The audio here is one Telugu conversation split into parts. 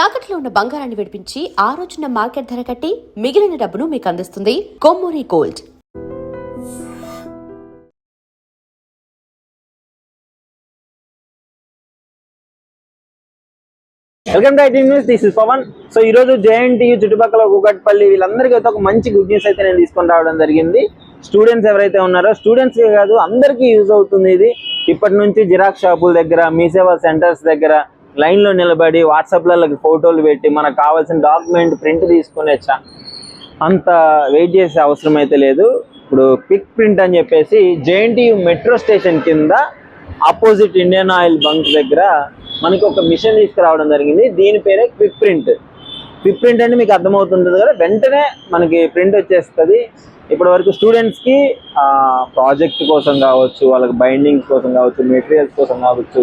తాకట్లో ఉన్న బంగారాన్ని విడిపించి ఆ రోజున మార్కెట్ ధర కట్టి మిగిలిన డబ్బును మీకు అందిస్తుంది Kommuri gold. Welcome to IT news. This is Pavan. So ఈ రోజు జేఎన్టీయూ చుట్టుపక్కల కూకట్పల్లి వీళ్ళందరికీ అయితే ఒక మంచి గుడ్ న్యూస్ అయితే నేను తీసుకొని రావడం జరిగింది. స్టూడెంట్స్ ఎవరైతే ఉన్నారో స్టూడెంట్స్ కాదు అందరికీ యూజ్ అవుతుంది ఇది. ఇప్పటి నుంచి జిరాక్స్ షాపుల దగ్గర, మీ సేవా సెంటర్స్ దగ్గర లైన్లో నిలబడి వాట్సాప్లకి ఫోటోలు పెట్టి మనకు కావాల్సిన డాక్యుమెంట్ ప్రింట్ తీసుకునే అంత వెయిట్ చేసే అవసరం అయితే లేదు. ఇప్పుడు క్విక్ ప్రింట్ అని చెప్పేసి జేఎన్టీయూ మెట్రో స్టేషన్ కింద ఆపోజిట్ ఇండియన్ ఆయిల్ బంక్ దగ్గర మనకి ఒక మిషన్ తీసుకురావడం జరిగింది. దీని పేరే క్విక్ ప్రింట్. క్విక్ ప్రింట్ అంటే మీకు అర్థమవుతుంది కదా, వెంటనే మనకి ప్రింట్ వచ్చేస్తుంది. ఇప్పటి వరకు స్టూడెంట్స్కి ప్రాజెక్ట్ కోసం కావచ్చు, వాళ్ళకి బైండింగ్స్ కోసం కావచ్చు, మెటీరియల్స్ కోసం కావచ్చు,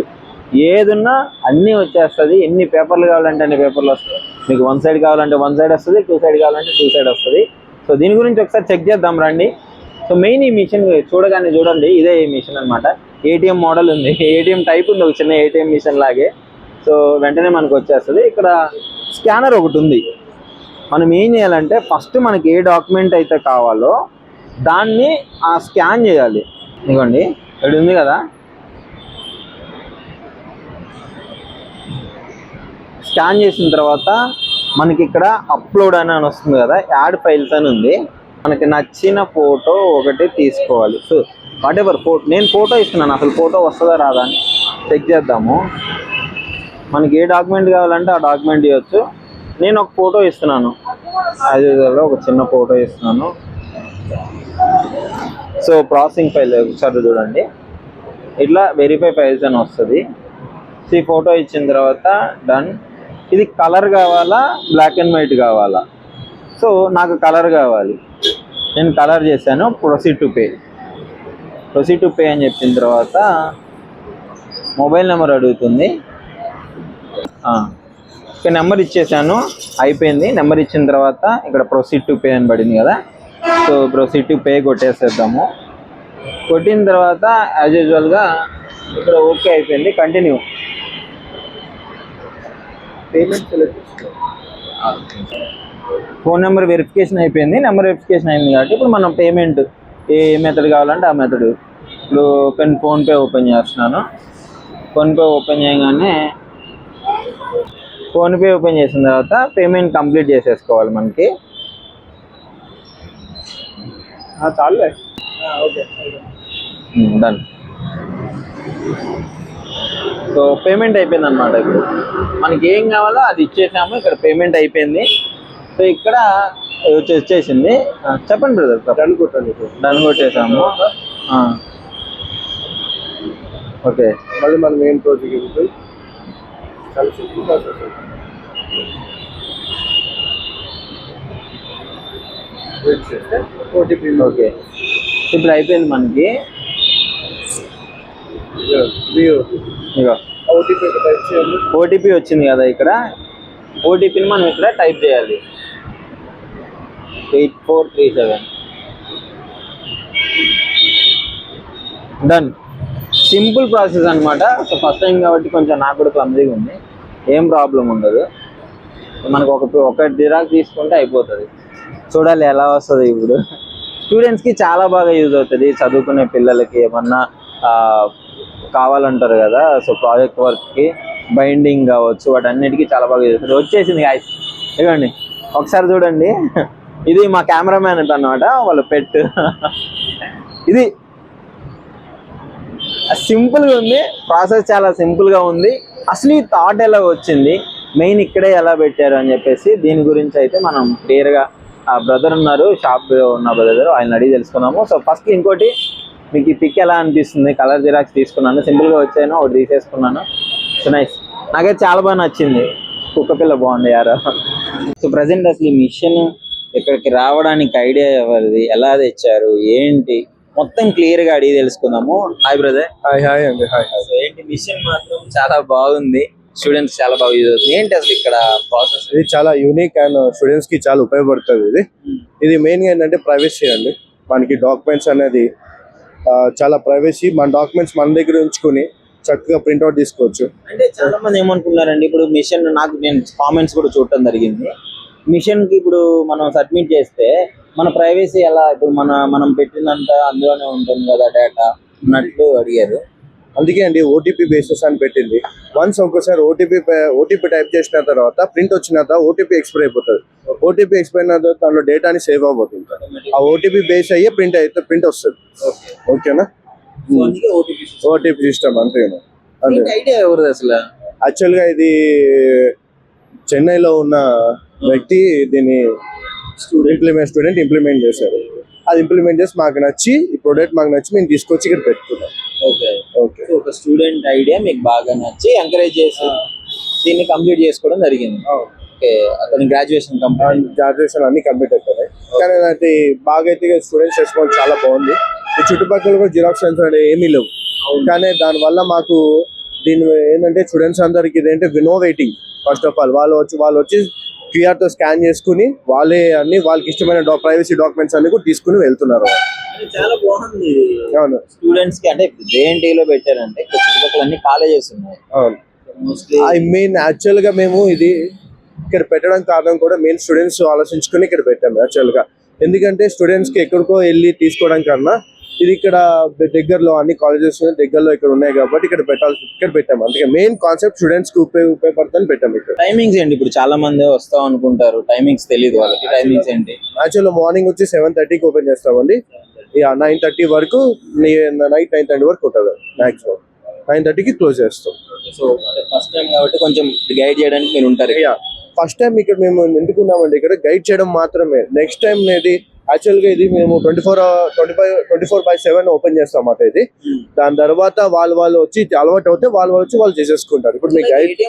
ఏదున్నా అన్నీ వచ్చేస్తుంది. ఎన్ని పేపర్లు కావాలంటే అన్ని పేపర్లు వస్తాయి. మీకు వన్ సైడ్ కావాలంటే వన్ సైడ్ వస్తుంది, టూ సైడ్ కావాలంటే టూ సైడ్ వస్తుంది. సో దీని గురించి ఒకసారి చెక్ చేద్దాం రండి. సో మెయిన్ ఈ మిషన్ చూడగానే చూడండి, ఇదే ఈ మిషన్ అనమాట. ఏటీఎం మోడల్ ఉంది, ఏటీఎం టైప్ ఉంది, ఒక చిన్న ఏటీఎం మిషన్ లాగే. సో వెంటనే మనకు వచ్చేస్తుంది. ఇక్కడ స్కానర్ ఒకటి ఉంది. మనం ఏం చేయాలంటే ఫస్ట్ మనకి ఏ డాక్యుమెంట్ అయితే కావాలో దాన్ని స్కాన్ చేయాలి. ఇదిగోండి ఇక్కడ ఉంది కదా, స్కాన్ చేసిన తర్వాత మనకి ఇక్కడ అప్లోడ్ అని వస్తుంది కదా, యాడ్ ఫైల్స్ అని ఉంది. మనకి నచ్చిన ఫోటో ఒకటి తీసుకోవాలి. సో వాట్ ఎవర్ ఫోటో, నేను ఫోటో ఇస్తున్నాను, అసలు ఫోటో వస్తుందా రాదా అని చెక్ చేద్దాము. మనకి ఏ డాక్యుమెంట్ కావాలంటే ఆ డాక్యుమెంట్ ఇవ్వచ్చు. నేను ఒక ఫోటో ఇస్తున్నాను, అది ఒక చిన్న ఫోటో ఇస్తున్నాను. సో ప్రాసెసింగ్ ఫైల్ ఒకసారి చూడండి, ఇట్లా వెరిఫై ఫైల్స్ అని వస్తుంది. సో ఈ ఫోటో ఇచ్చిన తర్వాత డన్. ఇది కలర్ కావాలా, బ్లాక్ అండ్ వైట్ కావాలా? సో నాకు కలర్ కావాలి, నేను కలర్ చేశాను. Proceed to pay. Proceed to pay అని చెప్పిన తర్వాత మొబైల్ నెంబర్ అడుగుతుంది. ఇక్కడ నెంబర్ ఇచ్చేసాను, అయిపోయింది. నెంబర్ ఇచ్చిన తర్వాత ఇక్కడ ప్రొసీడ్ టు పే అని పడింది కదా, సో ప్రొసీడ్ టు పే కొట్టేసేద్దాము. కొట్టిన తర్వాత యాజ్ యూజువల్గా ఇక్కడ ఓకే అయిపోయింది, continue. Payment phone number verification అయిపోయింది. నెంబర్ వెరిఫికేషన్ అయింది కాబట్టి ఇప్పుడు మనం పేమెంట్ ఏ మెథడ్ కావాలంటే ఆ మెథడ్. ఇప్పుడు ఫోన్పే ఓపెన్ చేస్తున్నాను. ఫోన్పే ఓపెన్ చేయగానే ఫోన్పే ఓపెన్ చేసిన తర్వాత పేమెంట్ కంప్లీట్ చేసేసుకోవాలి మనకి. చాలే, ఓకే డన్. సో పేమెంట్ అయిపోయింది అనమాట. ఇప్పుడు మనకి ఏం కావాలో అది ఇచ్చేసాము. ఇక్కడ పేమెంట్ అయిపోయింది. సో ఇక్కడ వచ్చేసింది. చెప్పండి బ్రదర్. డన్ కొట్టండి. డన్ కొట్టేసాము. ఓకే, మళ్ళీ మన మెయిన్ ప్రాజెక్ట్ చాలా సింపుల్ ప్రాసెస్. ఓటీపీ. ఓకే, ఇప్పుడు అయిపోయింది మనకి. ఓటీపీ వచ్చింది కదా, ఇక్కడ ఓటీపీని మనం ఇక్కడ టైప్ చేయాలి. 8437. డన్. సింపుల్ ప్రాసెస్ అనమాట. సో ఫస్ట్ టైం కాబట్టి కొంచెం నాకు కూడా క్లమ్జీగా ఉంది, ఏం ప్రాబ్లం ఉండదు. మనకు ఒక జిరాక్స్ తీసుకుంటే అయిపోతుంది. చూడాలి ఎలా వస్తుంది. ఇప్పుడు స్టూడెంట్స్కి చాలా బాగా యూజ్ అవుతుంది. చదువుకునే పిల్లలకి ఏమన్నా కావాలంటారు కదా, సో ప్రాజెక్ట్ వర్క్కి బైండింగ్ కావచ్చు, వాటన్నిటికీ చాలా బాగా యూజ్ అవుతుంది. వచ్చేసింది గాయ్స్, ఇవ్వండి ఒకసారి చూడండి. ఇది మా కెమెరామ్యాన్ అన్నమాట, వాళ్ళ పెట్. ఇది సింపుల్గా ఉంది, ప్రాసెస్ చాలా సింపుల్గా ఉంది. అసలు ఈ థాట్ ఎలా వచ్చింది, మెయిన్ ఇక్కడే ఎలా పెట్టారు అని చెప్పేసి దీని గురించి అయితే మనం క్లియర్గా ఆ బ్రదర్ ఉన్నారు, షాప్ ఉన్న బ్రదర్, ఆయన అడిగి తెలుసుకున్నాము. సో ఫస్ట్ ఇంకోటి, మీకు ఈ పిక్ ఎలా అనిపిస్తుంది? కలర్ జిరాక్స్ తీసుకున్నాను, సింపుల్గా వచ్చాను, ఒకటి తీసేసుకున్నాను. సో నైస్, నాకైతే చాలా బాగా నచ్చింది. కుక్క పిల్ల బాగుంది యారా. సో ప్రజెంట్ అసలు ఈ మిషన్ ఇక్కడికి రావడానికి ఐడియా ఎవరిది, ఎలా తెచ్చారు, ఏంటి మొత్తం క్లియర్ గా అడిగి తెలుసుకుందాము. Hi brother. హాయ్ అండి. హాయ్. ఏంటి మిషన్ మాత్రం చాలా బాగుంది, స్టూడెంట్స్ చాలా బాగా యూజ్ అవుతుంది. ఏంటి అసలు ఇక్కడ ప్రాసెస్? ఇది చాలా యూనిక్ అండ్ స్టూడెంట్స్ కి చాలా ఉపయోగపడుతుంది. ఇది మెయిన్ గా ఏంటంటే ప్రైవసీ అండి. మనకి డాక్యుమెంట్స్ అనేది చాలా ప్రైవసీ. మన డాక్యుమెంట్స్ మన దగ్గర ఉంచుకుని చక్కగా ప్రింట్అవుట్ తీసుకోవచ్చు. అంటే చాలా మంది ఏమనుకున్నారండి, ఇప్పుడు మిషన్ నేను కామెంట్స్ కూడా చూడటం జరిగింది, మిషన్ కి ఇప్పుడు మనం సబ్మిట్ చేస్తే మన ప్రైవసీ ఎలా, ఇప్పుడు మనం పెట్టినంత అందులోనే ఉంటుంది కదా డేటా అన్నట్లు అడిగారు. అందుకే అండి ఓటీపీ బేసిస్ అని పెట్టింది. వన్స్ ఒక్కసారి ఓటీపీ టైప్ చేసిన తర్వాత ప్రింట్ వచ్చిన తర్వాత ఓటీపీ ఎక్స్పైర్ అయిపోతుంది. ఓటీపీ ఎక్స్పైర్ అయిన తర్వాత దానిలో డేటాని సేవ్ అయిపోతుంది. ఆ ఓటీపీ బేస్ అయ్యే ప్రింట్ వస్తుంది. ఓకేనా? ఓటీపీ సిస్టమ్ అంతేనా? అంతే. ఐడియా ఎవరిది అసలు? యాక్చువల్గా ఇది చెన్నైలో ఉన్న వ్యక్తి దీన్ని స్టూడెంట్ ఇంప్లిమెంట్ చేశారు. అది ఇంప్లిమెంట్ చేసి మాకు నచ్చి, ఈ ప్రోడక్ట్ మాకు నచ్చి మేము తీసుకొచ్చి ఇక్కడ పెట్టుకున్నాం. ఓకే, ఒక స్టూడెంట్ ఐడియా మీకు బాగా నచ్చి ఎంకరేజ్ చేసి దీన్ని కంప్లీట్ చేసుకోవడం జరిగింది. ఓకే, అతని గ్రాడ్యుయేషన్ అన్ని కంప్లీట్ అయిపోయాయి. కానీ అది బాగా అయితే స్టూడెంట్స్ రెస్పాన్స్ చాలా బాగుంది. ఈ చుట్టుపక్కల కూడా జిరాక్స్ సెంటర్ అనేది ఏమీ లేవు. కానీ దానివల్ల మాకు దీని ఏంటంటే స్టూడెంట్స్ అందరికి ఇదేంటే వినోవేటింగ్. ఫస్ట్ ఆఫ్ ఆల్ వాళ్ళు వచ్చి QR తో స్కాన్ చేసుకుని వాళ్ళే అన్ని వాళ్ళకి ఇష్టమైన ప్రైవసీ డాక్యుమెంట్స్ అన్ని కూడా తీసుకుని వెళ్తున్నారు. చాలా బాగుంది. అవును, స్టూడెంట్స్ కి అంటే JNTలో పెట్టారంటే చుట్టుపక్కల అన్ని కాలేజెస్ ఉన్నాయి. అవును. మెయిన్ యాక్చువల్ గా మేము ఇది ఇక్కడ పెట్టడం కారణం కూడా మెయిన్ స్టూడెంట్స్ ఆలోచించుకుని ఇక్కడ పెట్టాము యాక్చువల్ గా. ఎందుకంటే స్టూడెంట్స్ కి ఎక్కడికో వెళ్ళి తీసుకోవడం కన్నా ఇది ఇక్కడ దగ్గరలో అన్ని కాలేజెస్ దగ్గరలో ఇక్కడ ఉన్నాయి కాబట్టి ఇక్కడ పెట్టాము. అందుకే మెయిన్ కాన్సెప్ట్ స్టూడెంట్స్ కి ఉపయోగపడుతుందని పెట్టాము ఇక్కడ. టైమింగ్స్ ఏంటి? ఇప్పుడు చాలా మంది వస్తాం అనుకుంటారు, టైమింగ్స్ తెలియదు వాళ్ళకి. టైమింగ్స్ ఏంటి? యాక్చువల్ మార్నింగ్ వచ్చి 7:30కి ఓపెన్ చేస్తామండి. 9:30 వరకు, నైట్ 9:30 వరకు ఉంటుంది మాక్సిమం. 9:30కి క్లోజ్ చేస్తాం. సో ఫస్ట్ టైం కాబట్టి కొంచెం గైడ్ చేయడానికి మీరు ఉంటారు. ఫస్ట్ టైం ఇక్కడ మేము ఎందుకున్నామండి, ఇక్కడ గైడ్ చేయడం మాత్రమే. నెక్స్ట్ టైం అనేది యాక్చువల్ గా ఇది మేము 24/7 ఓపెన్ చేస్తాం అన్నమాట ఇది. దాని తర్వాత వాళ్ళు వచ్చి అలవాటు అవుతే వాళ్ళు వచ్చి చేసేసుకుంటారు. ఇప్పుడు మీకు గైడ్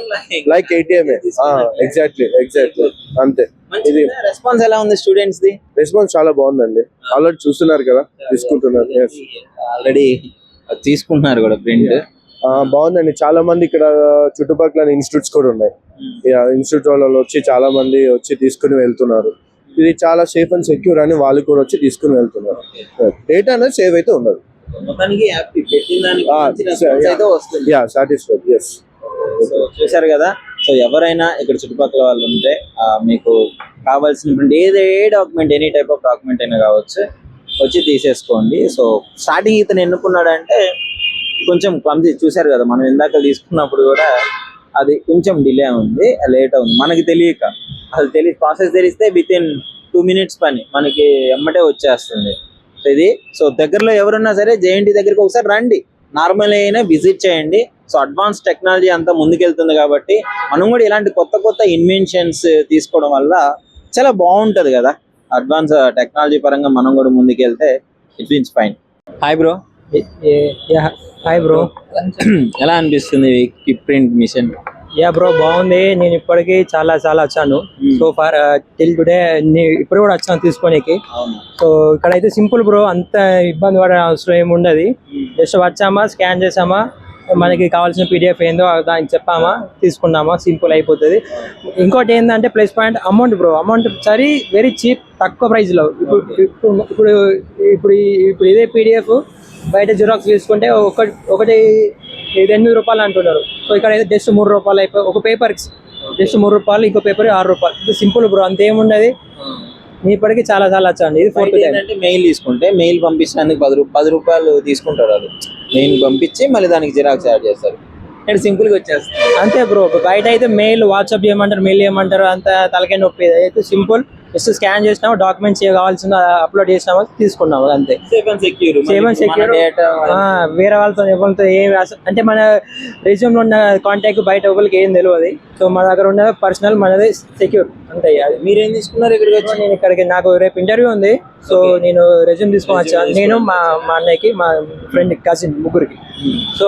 లైక్ ATM. ఎగ్జాక్ట్లీ అంతే. ఇది రెస్పాన్స్ ఎలా ఉంది స్టూడెంట్స్ ది? రెస్పాన్స్ చాలా బాగుందండి. ఆల్రెడీ చూస్తున్నారు కదా, తీసుకుంటున్నారు. ఆల్రెడీ తీసుకుంటున్నారు కూడా ప్రింట్. బాగుందండి. చాలా మంది ఇక్కడ చుట్టుపక్కల ఇన్స్టిట్యూట్స్ కూడా ఉన్నాయి. ఇన్స్టిట్యూట్ వాళ్ళు వచ్చి చాలా మంది వచ్చి తీసుకుని వెళ్తున్నారు. ఇది చాలా సేఫ్ అండ్ సెక్యూర్ అని వాళ్ళు కూడా వచ్చి తీసుకుని వెళ్తున్నారు. డేటా అనేది సేవ్ అయితే ఉండదు. సాటిస్ఫైడ్. చూసారు కదా. సో ఎవరైనా ఇక్కడ చుట్టుపక్కల వాళ్ళు ఉంటే మీకు కావాల్సినటువంటి ఏ document, any type of document అయినా కావచ్చు, వచ్చి తీసేసుకోండి. సో స్టార్టింగ్ ఇతను ఎన్నుకున్నాడంటే కొంచెం క్లమ్జీ. చూసారు కదా, మనం ఇందాక తీసుకున్నప్పుడు కూడా అది కొంచెం డిలే ఉంది, లేట్ అవుతుంది. మనకి తెలియక అది ప్రాసెస్ తెలిస్తే విత్-ఇన్ 2 minutes పని మనకి ఎమ్మటే వచ్చేస్తుంది ఇది. సో దగ్గరలో ఎవరున్నా సరే JNT దగ్గరికి ఒకసారి రండి, నార్మల్ అయినా విజిట్ చేయండి. సో అడ్వాన్స్ టెక్నాలజీ అంతా ముందుకెళ్తుంది కాబట్టి మనం కూడా ఇలాంటి కొత్త ఇన్వెన్షన్స్ తీసుకోవడం వల్ల చాలా బాగుంటది కదా. అడ్వాన్స్ టెక్నాలజీ పరంగా మనం కూడా ముందుకెళ్తే it means fine. Hi bro. Hi bro. ఎలా అనిపిస్తుంది క్విక్ ప్రింట్ మిషన్? బ్రో బాగుంది. నేను ఇప్పటికి చాలా వచ్చాను. సో ఫార్ టిల్ టుడే ఇప్పుడు కూడా వచ్చాను తీసుకోనికి. సో ఇక్కడైతే సింపుల్ బ్రో, అంత ఇబ్బంది పడే అవసరం ఏమి ఉండదు. జస్ట్ వచ్చామా, స్కాన్ చేసామా, మనకి కావాల్సిన PDF ఏందో దానికి చెప్పామా, తీసుకున్నామా, సింపుల్ అయిపోతుంది. ఇంకోటి ఏంటంటే plus point amount bro. Amount సరీ వెరీ చీప్, తక్కువ ప్రైస్లో. ఇప్పుడు ఇదే PDF బయట జిరాక్స్ తీసుకుంటే ఒకటి 8 రూపాయలు అంటున్నారు. సో ఇక్కడ అయితే జస్ట్ 3 రూపాయలు అయిపోయి ఒక పేపర్కి జస్ట్ 3 రూపాయలు, ఇంకో పేపర్ 6 రూపాయలు. ఇది సింపుల్ బ్రో, అంతేముండదు. మీ ఇప్పటికి చాలా వచ్చాను. ఇది 4th టైం. మెయిల్ తీసుకుంటే మెయిల్ పంపించినందుకు 10 రూపాయలు తీసుకుంటారు వాళ్ళు. మెయిల్ పంపించి మళ్ళీ దానికి జిరాక్స్ యాడ్ చేస్తారు. ఇక్కడ సింపుల్ గా వచ్చేస్తుంది అంతే బ్రో. బయట అయితే మెయిల్ వాట్సాప్ చేయమంటారు, మెయిల్ చేయమంటారు, అంత తలకాయ నొప్పి. అయితే సింపుల్, జస్ట్ స్కాన్ చేసినాము, డాక్యుమెంట్స్ కావాల్సింది అప్లోడ్ చేసినాము, తీసుకున్నాము, అంతే. Safe and secure. వేరే వాళ్ళతో ఎవరితో ఏమి అంటే మన రెజ్యూమ్ లో ఉన్న కాంటాక్ట్ బయట ఎవరికి ఏం తెలియదు. సో మన దగ్గర ఉన్న పర్సనల్ మనది సెక్యూర్, అంతే. మీరేం తీసుకున్నారు ఇక్కడికి వచ్చి? నేను ఇక్కడికి, నాకు రేపు ఇంటర్వ్యూ ఉంది. సో నేను రెజ్యూమ్ తీసుకొని వచ్చాను. నేను మా అన్నయ్యకి, మా ఫ్రెండ్ కజిన్, ముగ్గురికి. సో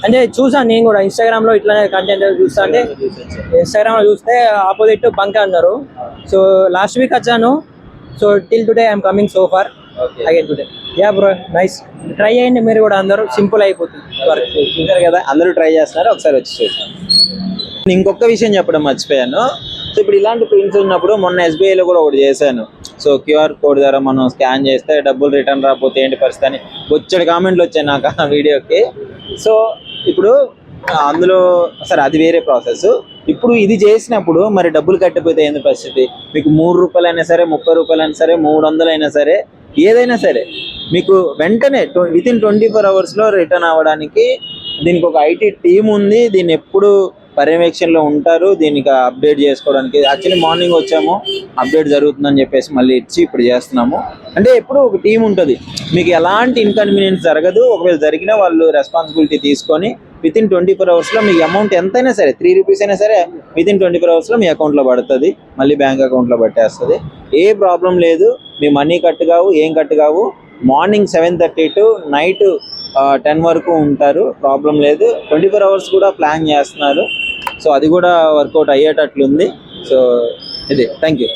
అంటే చూసాను నేను కూడా ఇన్స్టాగ్రామ్ లో ఇట్లానే కంటెంట్ చూస్తా. అంటే ఇన్స్టాగ్రామ్ లో చూస్తే ఆపోజిట్ బంక్ అన్నారు. సో లాస్ట్ వీక్ వచ్చాను. So till today I'm coming so far again today. Bro nice, try చేయండి మీరు కూడా. అందరూ సింపుల్ అయిపోతుంది వర్క్. చూసారు కదా, అందరూ ట్రై చేస్తున్నారు, ఒకసారి వచ్చి చూసాను. ఇంకొక విషయం చెప్పడం మర్చిపోయాను. సో ఇప్పుడు ఇలాంటి ప్రింట్స్ ఉన్నప్పుడు మొన్న SBIలో కూడా ఒకటి చేశాను. సో QR కోడ్ ద్వారా మనం స్కాన్ చేస్తే డబ్బులు రిటర్న్ రాకపోతే ఏంటి పరిస్థితి అని బొచ్చడి కామెంట్లు వచ్చాయి నాకు ఆ వీడియోకి. సో ఇప్పుడు అందులో సరే అది వేరే ప్రాసెస్. ఇప్పుడు ఇది చేసినప్పుడు మరి డబ్బులు కట్టిపోతే ఏంది పరిస్థితి? మీకు 3 రూపాయలైనా సరే, 30 రూపాయలైనా సరే, 300 అయినా సరే, ఏదైనా సరే మీకు వెంటనే వితిన్ 24 అవర్స్లో రిటర్న్ అవ్వడానికి దీనికి ఒక ఐటీ టీమ్ ఉంది. దీన్ని ఎప్పుడు పర్యవేక్షణలో ఉంటారు. దీనికి అప్డేట్ చేసుకోవడానికి యాక్చువల్లీ మార్నింగ్ వచ్చాము, అప్డేట్ జరుగుతుందని చెప్పేసి మళ్ళీ ఇచ్చి ఇప్పుడు చేస్తున్నాము. అంటే ఎప్పుడు ఒక టీం ఉంటుంది, మీకు ఎలాంటి ఇన్కన్వీనియన్స్ జరగదు. ఒకవేళ జరిగినా వాళ్ళు రెస్పాన్సిబిలిటీ తీసుకొని వితిన్ 24 అవర్స్లో మీకు అమౌంట్ ఎంతైనా సరే, 3 రూపీస్ అయినా సరే, వితిన్ 24 అవర్స్లో మీ అకౌంట్లో పడుతుంది, మళ్ళీ బ్యాంక్ అకౌంట్లో పట్టేస్తుంది. ఏ ప్రాబ్లం లేదు, మీ మనీ కట్ కావు, ఏం కట్ కావు. మార్నింగ్ 7:30 టు నైట్ 10 వరకు ఉంటారు, ప్రాబ్లం లేదు. 24 అవర్స్ కూడా ప్లాన్ చేస్తున్నారు. సో అది కూడా వర్కౌట్ అయ్యేటట్లుంది. సో ఇది థ్యాంక్ యూ.